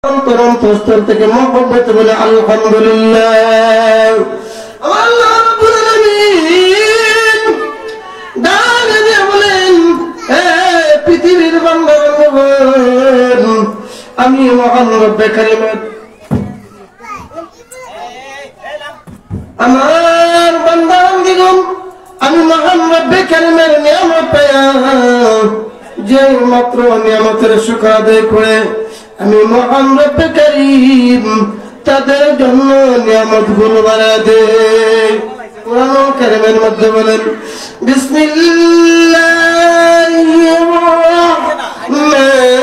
অন্তর থেকে মহব্বত বলে আলহামদুলিল্লাহ। আল্লাহ রাব্বুল আলামিন ডাকে দিয়ে বলেন, হে পৃথিবীর বান্দাগণ, আমি মহান রব্বে কারিম, আমার বান্দাগণ, আমি মহান রব্বে কারিমের নিয়ামত পায়া যে মাত্র নিয়ামতের শুকর আদায় করে আমি মহান রব্বে কারিম তাদের জন্য নিয়ামত গুলো বাড়ায় দেই। কোরআন কারীমের মধ্যে বলেন, বিসমিল্লাহির রাহমানির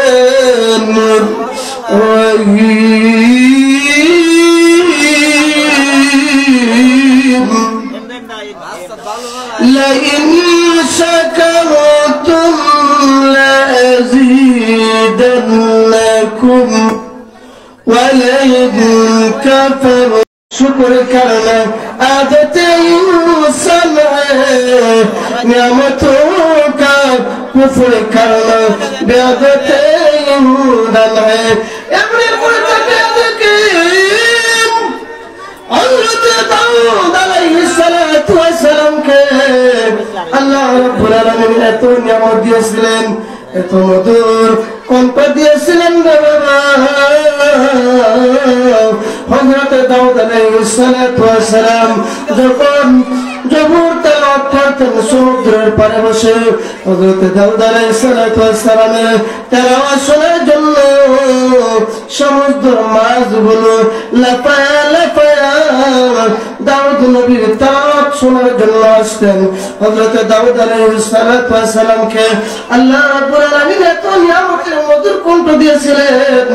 রাহিম, লাইন শাকারতুম লাযীদান্নাকুম ওয়া লাইন কাফারতুম। शुक्र करना आदत इंसान है, नियामतों का कुफ्र करना बेआदत ईंधन है। अपने हज़रत दाऊद अलैहिस्सलातु वस्सलाम के अल्लाह रब्बुल आलामीन এত নিয়ামত দিয়েছিলেন, এত মধুর কণ্ঠ দিয়েছিলেন বাবা। হযরত দাউদ আলাইহিসসালাতু ওয়াসসালাম যখন জবুর তেলাওয়াত করতেন সমুদ্রের পাড়ে বসে, হযরত দাউদ আলাইহিসসালাতু ওয়াসসালামের তেলাওয়াত শোনার জন্য সমুদ্র মাছগুলো লাফায়া লাফায়া দাউদ নবীর তেলাওয়াত শোনার জন্য আসতেন। হযরত দাউদ আলাইহিসসালাতু ওয়াসসালামকে আল্লাহ রাব্বুল আলামিন এত নিয়ামতের মধুর কণ্ঠ দিয়েছিলেন,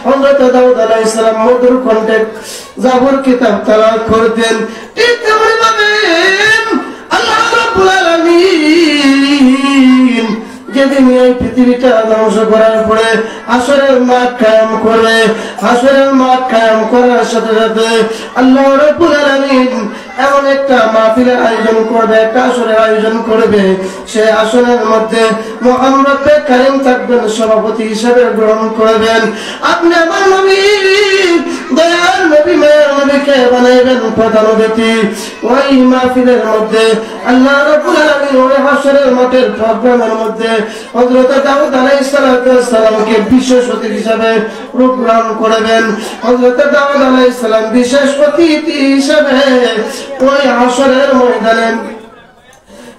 হযরত দাউদ আলাইহিস সালাম মধুর কণ্ঠে জাবুর কিতাব তেলাওয়াত করতেন। ঠিক তেমনি ভাবে আল্লাহ রাব্বুল আলামিন যেদিন এই পৃথিবীটা ধ্বংস করার পরে হাসরের মাঠ কায়েম করবে, হাসরের মাঠ কায়েম করার সাথে সাথে আল্লাহ রাব্বুল আলামিন এমন একটা মাহফিলের আয়োজন করবে, একটা আসরের আয়োজন করবে। সে আসরের মধ্যে মহান রব্বে কারিম থাকবেন, সভাপতি হিসেবে গ্রহণ করবেন। আপনি আমার নবী, দয়ার নবী, মায়ের নবীকে বানাইবেন প্রধান অতিথি। ওই মাহফিলের মধ্যে আল্লাহ রাব্বুল আলামিন ওই হাসরের মাঠের প্রোগ্রামের মধ্যে হযরত দাউদ আলাইহিসসালাতু ওয়াসসালামকে বিশেষ অতিথি হিসেবে প্রোগ্রাম করবেন। হযরত দাউদ আলাইহিস সালাম বিশেষ অতিথি হিসেবে ওই হাসরের ময়দানে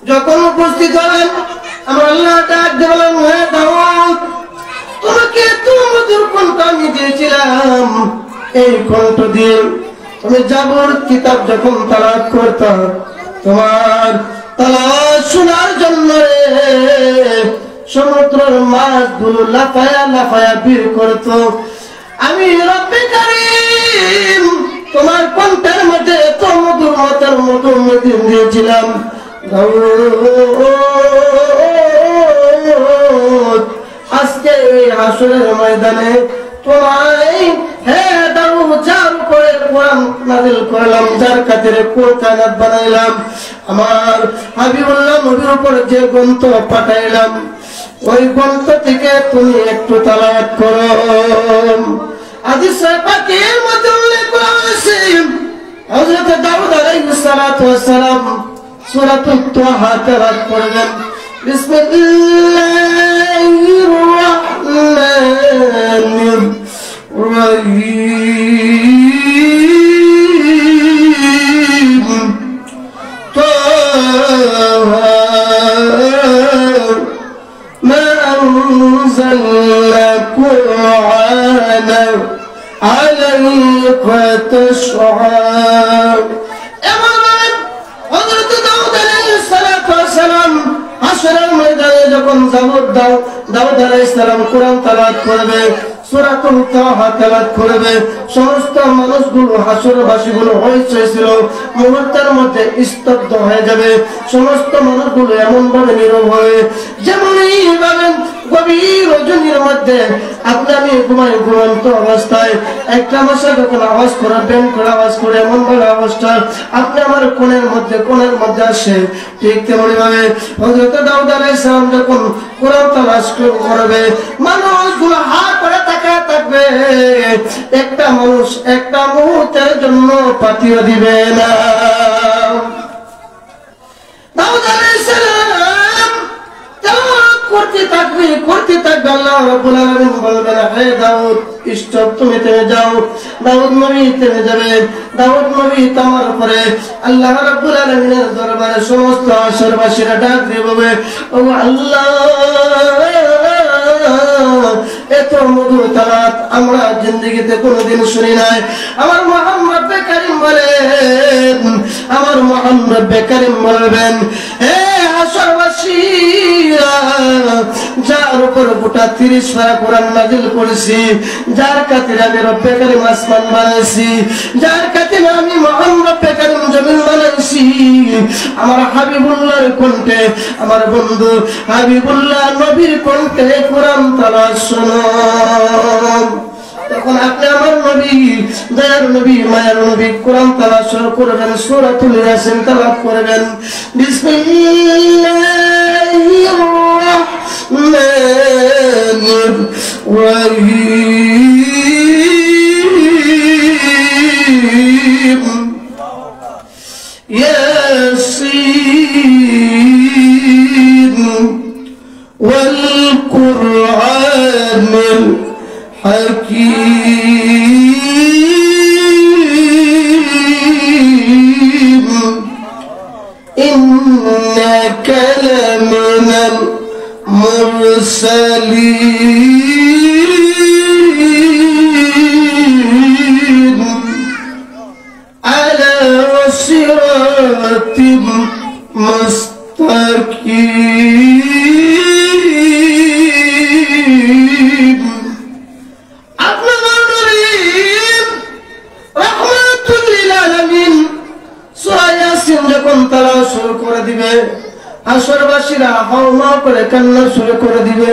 যখন উপস্থিত হলেন, আমার আল্লাহ ডাক দিয়ে বলেন, হে দাউদ, তোমাকে এত মধুর কণ্ঠ আমি দিয়েছিলাম, এই কণ্ঠ দিয়ে তুমি জাবুর কিতাব যখন তেলাওয়াত করতে, তোমার তেলাওয়াত শোনার জন্য সমুদ্রের মাছগুলো লাফায়া লাফায়া বীর করতো। আমি রব্বে কারীম তোমার কণ্ঠের মধ্যে এত মধুর মতের মধুর মদিন দিয়েছিলাম। আজকে এই হাসরের ময়দানে তোমায় হে দাউদ যার উপরে কোরআন নাযিল করলাম, যার খাতিরে কোরআন বানাইলাম, আমার হাবিবুল্লাহ নবীর উপর যে গ্রন্থ পাঠাইলাম, ওই গ্রন্থ থেকে তুমি একটু তেলাওয়াত করো। হাদিস পাকের মধ্যে উল্লেখ করা হয়েছে, হযরত দাউদ আলাইহিসসালাতু ওয়াসসালাম সূরাতুত তাহা তেলাওয়াত করবেন। বিসমিল্লাহির রাহমানির রাহিম, তাহা মা আনজালনা কুরআনা আলাইকা তাশআ। এমন হযরত দাউদ আলাইহিসসালাতু ওয়াসসালাম হাসরের ময়দানে যখন দাউদ আলাইহিস সালাম কোরআন তেলাওয়াত করবে, সূরাতুল তাহা তেলাওয়াত করবে, সমস্ত মানুষগুলো হাসরবাসীগুলো হইচই ছিল মুহূর্তের মধ্যে স্তব্ধ হয়ে যাবে। সমস্ত মানুষগুলো এমন ভাবে নীরব হয়ে, যেমনই ভাবে গভীর রজনীর মধ্যে আপনি আমি ঘুমন্ত অবস্থায় একটা মশা যখন আওয়াজ করে ব্যান করে আওয়াজ করে এমন ভাবে আওয়াজটা আপনি আমার কোণের মধ্যে আসে, ঠিক তেমনি ভাবে হযরত দাউদ আলাইহিস সালাম যখন কোরআন তালাশ করবে মানুষগুলো হা করে তাকায় থাকবে, একটা মানুষ একটা মুহূর্তের জন্য পাঠিয়ে দিবে না। দাউদ আলাইহিস সালাম তেলাওয়াত করতে থাকবে আল্লাহ রাব্বুল আলামিন বলবেন, হে দাউদ স্টপ, তুমি থেমে যাও। দাউদ নবী থেমে যাবে। দাউদ নবী থামার পরে আল্লাহ রাব্বুল আলামিনের দরবারে সমস্ত আসরবাসীরা ডাক দিয়ে বলবে, ও আল্লাহ, এত মধুর তালাত আমরা জিন্দেগিতে কোনোদিন শুনি নাই। আমার মহান রব্বে কারীম বলেন, আমার মহান রব্বে কারীম বলবেন, হে হাসরবাসীরা, যার উপর গোটা 30 পারা কোরআন নাযিল করেছি, যার খাতিরে আমি রব্বে কারীম আসমান বানাইছি, যার খাতিরে আমি মহান রব্বে কারীম জমিন বানাইছি, আমার হাবিবুল্লাহর কণ্ঠে, আমার বন্ধু হাবিবুল্লাহ নবীর কণ্ঠে কোরআন তালাওয়াত শোনো। তখন আপনি আমার নবী, দয়ার নবী, মায়ার নবী কোরআন তালাওয়াত শুরু করবেন, সূরাতুল ইয়াসিন তেলাওয়াত করবেন। বিসমিল্লাহির রাহমানির রাহিম। ইয়াসিন ওয়াল কুরআনিল হাকীম ইন্নাকা লামিনাল মুরসালিন আলা সিরাতিম মুস্তাকিম। আপনার নবী রাহমাতুল লিল আলামিন সূরা ইয়াসিন যখন তেলাওয়াত শুরু করে দিবে, আসরবাসীরা হাওমা করে কান্না শুরু করে দিবে।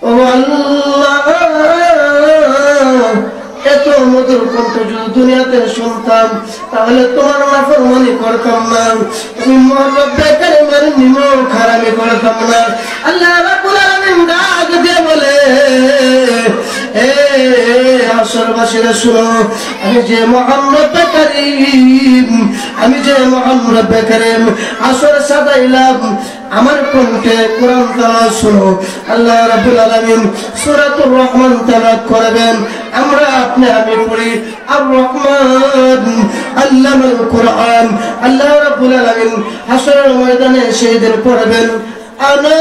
ও আল্লাহ, এত মধুর কণ্ঠ যদি দুনিয়াতে শুনতাম তাহলে তোমার নাফরমানি করতাম না, তুমি রব্বে কারীমের নিমক হারামি করতাম না। আল্লাহ রাব্বুল আলামিন ডাক দিয়ে বলে, হে আসরবাসীরা শুনো, আমি যে মহান রব্বে কারীম, আমি যে মহান রব্বে কারীম আসর সাজাইলাম, আমার কণ্ঠে কোরআন তেলাওয়াত শুনো। আল্লাহ রাব্বুল আলামিন সূরাতুর রহমান তেলাওয়াত করবেন, আমরা আপনি আমি পড়ি, আর রহমান আল্লামাল কোরআন। আল্লাহ রাব্বুল আলামিন হাসরের ময়দানে সেদিন পড়বেন, আনা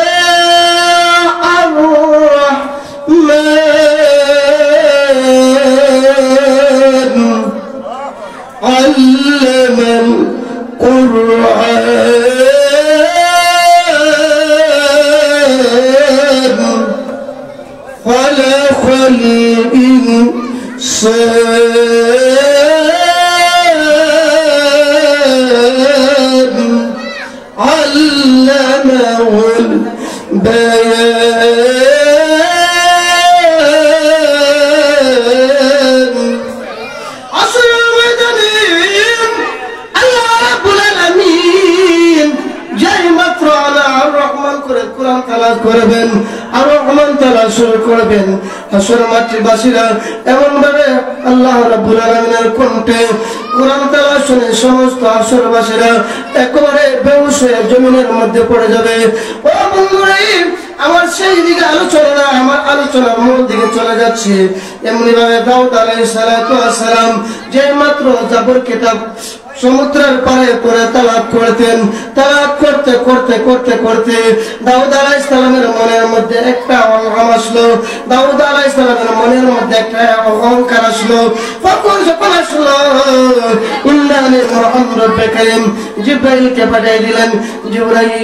আর রহমান আল্লামাল কোরআন خلق الإنسان علمه البيان। عصر الميدانين الله رب العالمين جاي مطر على الرحمن কোরআন তেলাওয়াত করবেন, আর রহমান তেলাওয়াত শুরু করবেন। হাসর মাঠের বাসীরা এমন ভাবে আল্লাহ রাব্বুল আলামিনের কণ্ঠে কোরআন তেলাওয়াত শুনে সমস্ত হাসরবাসীরা একেবারে বেহুশ হয়ে জমিনের মধ্যে পড়ে যাবে। ও বন্ধুরা, আমার সেই দিকে আলোচনা না, আমার আলোচনার মূল দিকে চলে যাচ্ছে। এমনি ভাবে দাউদ আলাইহিস সালাম যে মাত্র জাবর কিতাব সমুদ্রের পারে করে তালাক করতেন, তালাক করতে করতে করতে করতে দাউদ আলাইহিস সালামের মনের মধ্যে একটা অহংকার আসলো। দাউদ আলাইহিস সালামের মনের মধ্যে একটা অহংকার আসলো। যখন আসলো, ইন্নানি মুহাম্মদ রব্বে কারীম জিবরাইলকে পাঠিয়ে দিলেন। জিবরাইল,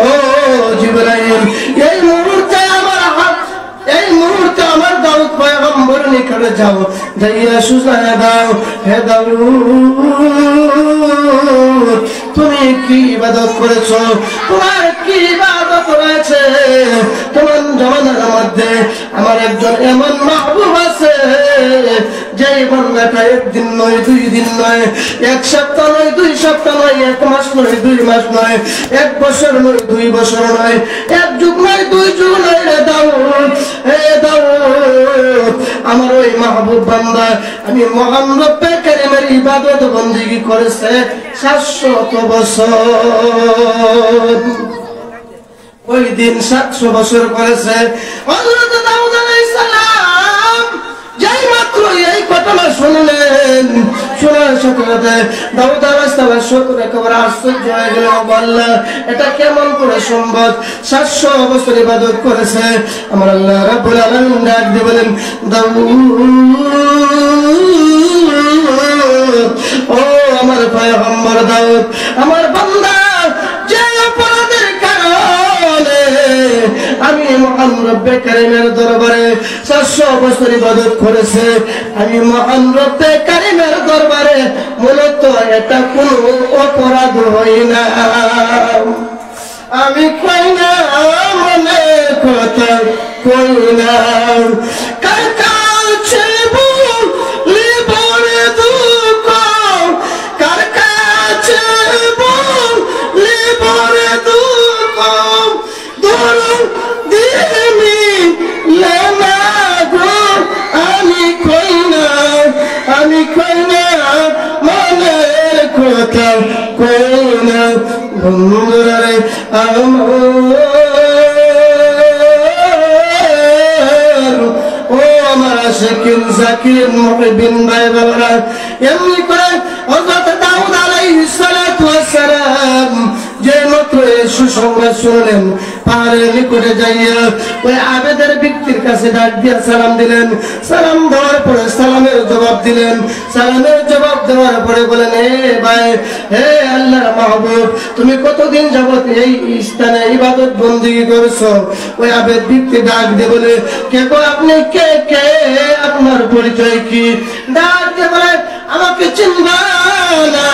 ও জিবরাইল, এই মুহূর্তে আমার দাউদ পয়গম্বর নিকটে যাও, যাইয়া সুজায়া দাও, হে দাউদ তুমি কি ইবাদত করেছো, তোমার কি ইবাদত রয়েছে। তোমার জমানার মধ্যে আমার একজন এমন মাহবুব আছে যে বান্দাটা একদিন নয়, 2 দিন নয়, 1 সপ্তাহ নয়, 2 সপ্তাহ নয়, 1 মাস নয়, 2 মাস নয়, 1 বছর নয়, 2 বছর নয়, 1 যুগ নয়, 2 যুগ নয় রে দাউদ, হে দাউদ, আমার ওই মাহবুব বান্দা আমি মহান রব্বে কারীমের ইবাদত বন্দেগী করেছে 700 বছর। ওই দিন 700 বছর করেছে। হযরত দাউদ আলাইহিস সালাম যেই মাত্র এই ঘটনা শুনলেন, শোনার সাথে সাথে দাউদ আলাইহিস সালাম শুকর একেবারে আশ্চর্য হয়ে গেল। আল্লাহ, এটা কেমন করে সম্ভব? 700 বছর ইবাদত করেছে। আমার আল্লাহ রাব্বুল আলামিন ডাক দিয়ে বলেন, দাউদ, ও আমার পয়গম্বর দাউদ, আমার বান্দা যে অপরাধের কারণে আমি মহান রব্বে কারীমের দরবারে 700 বছর ইবাদত করেছে, আমি মহান রব্বে কারীমের দরবারে মূলত এটা কোনো অপরাধ হয় না। আমি কই না মনে কথা কই না, কার কাছে বলিব রে দুঃখ, কার কাছে বলিব রে দুঃখ, দূর দিমি লেনা গো, আমি কই না মনের কথা কই না। বন্ধুরা রে ও আমার আশিকিন জাকিরিন মুহিবিন ভাই বাবারা, এমনি করে হযরত দাউদ আলাইহিস সালাতু ওয়াস সালাম যে মাত্র সুসংবাদ শুনলেন, পাহাড়ের নিকটে যাইয়া ওই আবেদের ব্যক্তির কাছে ডাক দিয়া সালাম দিলেন। সালাম দেওয়ার পরে সালামের জবাব দিলেন। সালামের জবাব দেওয়ার পরে বলেন, হে ভাই, হে আল্লাহর মাহবুব, তুমি কতদিন যাবত এই স্থানে ইবাদত বন্দেগী করেছো? ওই আবেদ ব্যক্তি ডাক দিয়ে বলে, কে গো আপনি, কে কে, আপনার পরিচয় কি? ডাক দিয়ে বলে, আমাকে চিনবা না,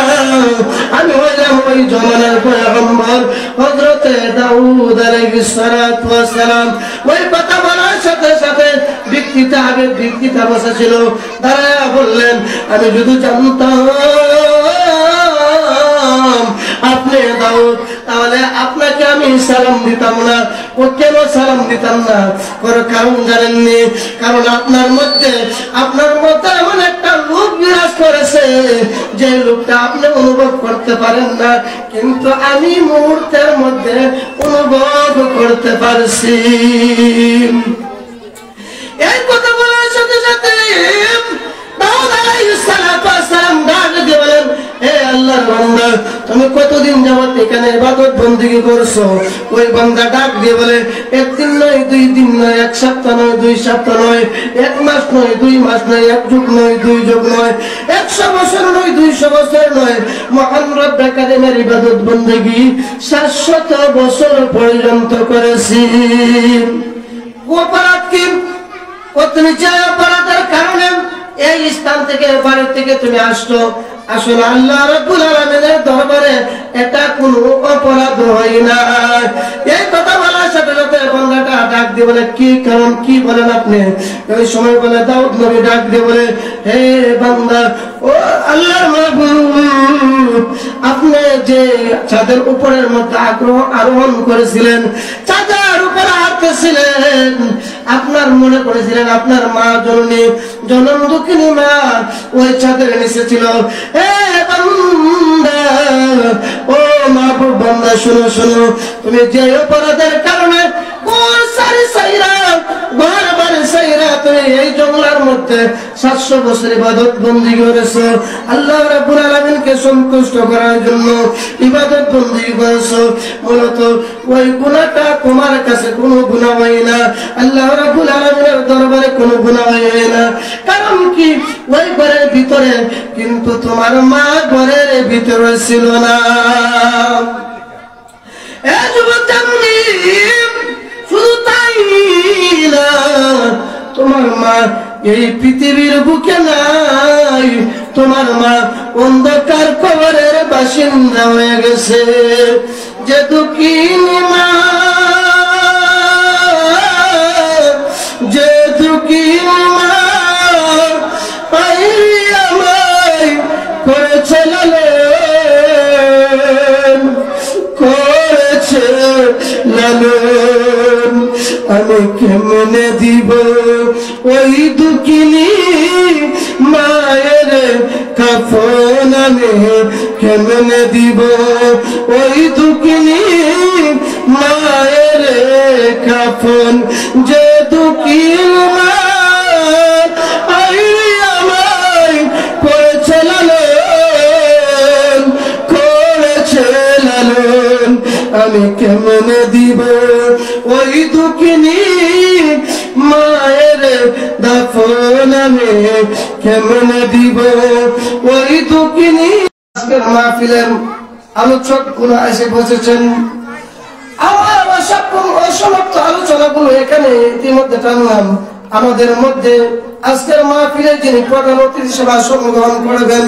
আমি হইলাম ওই জমানার পয়গম্বর হযরত দাউদ আলাইহিস সালাতু ওয়াস সালাম। ওই কথা বলার সাথে সাথে ব্যক্তিটা আগে ব্যক্তিটা বসা ছিল, দাঁড়ায়া বললেন, আমি যদি জানতাম আপনি দাউদ, তাহলে আপনাকে আমি সালাম দিতাম না। ও কেন সালাম দিতাম না? কারণ জানেননি? কারণ আপনার মধ্যে এমন একটা লোক বিরাজ করেছে যে লোকটা আপনি অনুভব করতে পারেন না, কিন্তু আমি মুহূর্তের মধ্যে অনুভব করতে পারছি। এই কথা বলার সাথে সাথে দাউদ আলাইহিস সালাতু ওয়াস সালাম ডাক দিয়ে বলেন, হে আল্লাহর বান্দা, তুমি কতদিন যাবত এখানে ইবাদত বন্দেগী করছো? ওই বান্দা ডাক দিয়ে বলে, 1 দিন নয়, 2 দিন নয়, 1 সপ্তাহ নয়, 2 সপ্তাহ নয়, 1 মাস নয়, 2 মাস নয়, 1 যুগ নয়, 2 যুগ নয়, 100 বছর নয়, 200 বছর নয়, মহান রব্বে কারীমের ইবাদত বন্দেগী 700 বছর পর্যন্ত করেছি। অপরাধ কি? তুমি যে অপরাধের কারণে এই স্থান থেকে, বাড়ি থেকে তুমি আসছো, আসলে আল্লাহ রাব্বুল আলামিনের দরবারে এটা কোনো অপরাধ হয় না। এই কথা বলার সাথে সাথে বান্দাটা ডাক দিয়ে বলে, কি কারণ, কি বলেন আপনি? ওই সময় বলে দাউদ নবী ডাক দিয়ে বলে, হে বান্দা, ও আল্লাহর মাহবুব, আপনি যে চাঁদের উপরের মধ্যে আরোহণ করেছিলেন, চাঁদের উপরে হাঁটতেছিলেন, আপনার মনে করেছিলেন আপনার মা জননী, জনম দুঃখিনী মা ওই চাঁদের নিচে ছিল। হে বান্দা, ও মাহবুব বান্দা, শোনো শোনো, তুমি যে অপরাধের কারণে ঘর বাড়ি সাইরা তুমি এই জঙ্গলার মধ্যে 700 বছর ইবাদত বন্দেগী করেছো, আল্লাহ রাব্বুল আলামিনকে সন্তুষ্ট করার জন্য ইবাদত বন্দেগী করেছো, মূলত ওই গুনাহটা তোমার কাছে কোনো গুনাহ হয় না, আল্লাহ রাব্বুল আলামিনের দরবারে কোনো গুনাহ হয় না। কারণ কি? ওই ঘরের ভিতরে কিন্তু তোমার মা ঘরের ভিতরে ছিল না। শুধু তাই না, তোমার মা এই পৃথিবীর বুকে নাই, তোমার মা অন্ধকার কবরের বাসিন্দা হয়ে গেছে। যে দুঃখিনী মা, যে দুঃখিনী মা আমায় করেছে লালন, করেছে লালন, আমি কেমনে দিব ওই দুঃখিনী মায়ের কাফন, আমি কেমনে দিব ওই দুঃখিনী মায়ের কাফন। যে দুঃখিনী মা আমায় করেছে লালন, করেছে লালন, আমি কেমনে দিব ওই দুঃখিনী মায়ের দাফন, আমি কেমনে দিব ওই দুঃখিনী। আজকের মাহফিলের আলোচক গুলো এসে বসেছেন। আমার অসমাপ্ত আলোচনাগুলো এখানে ইতিমধ্যে টানলাম। আমাদের মধ্যে আজকের মাহফিলে যিনি প্রধান অতিথি হিসেবে আসন গ্রহণ করবেন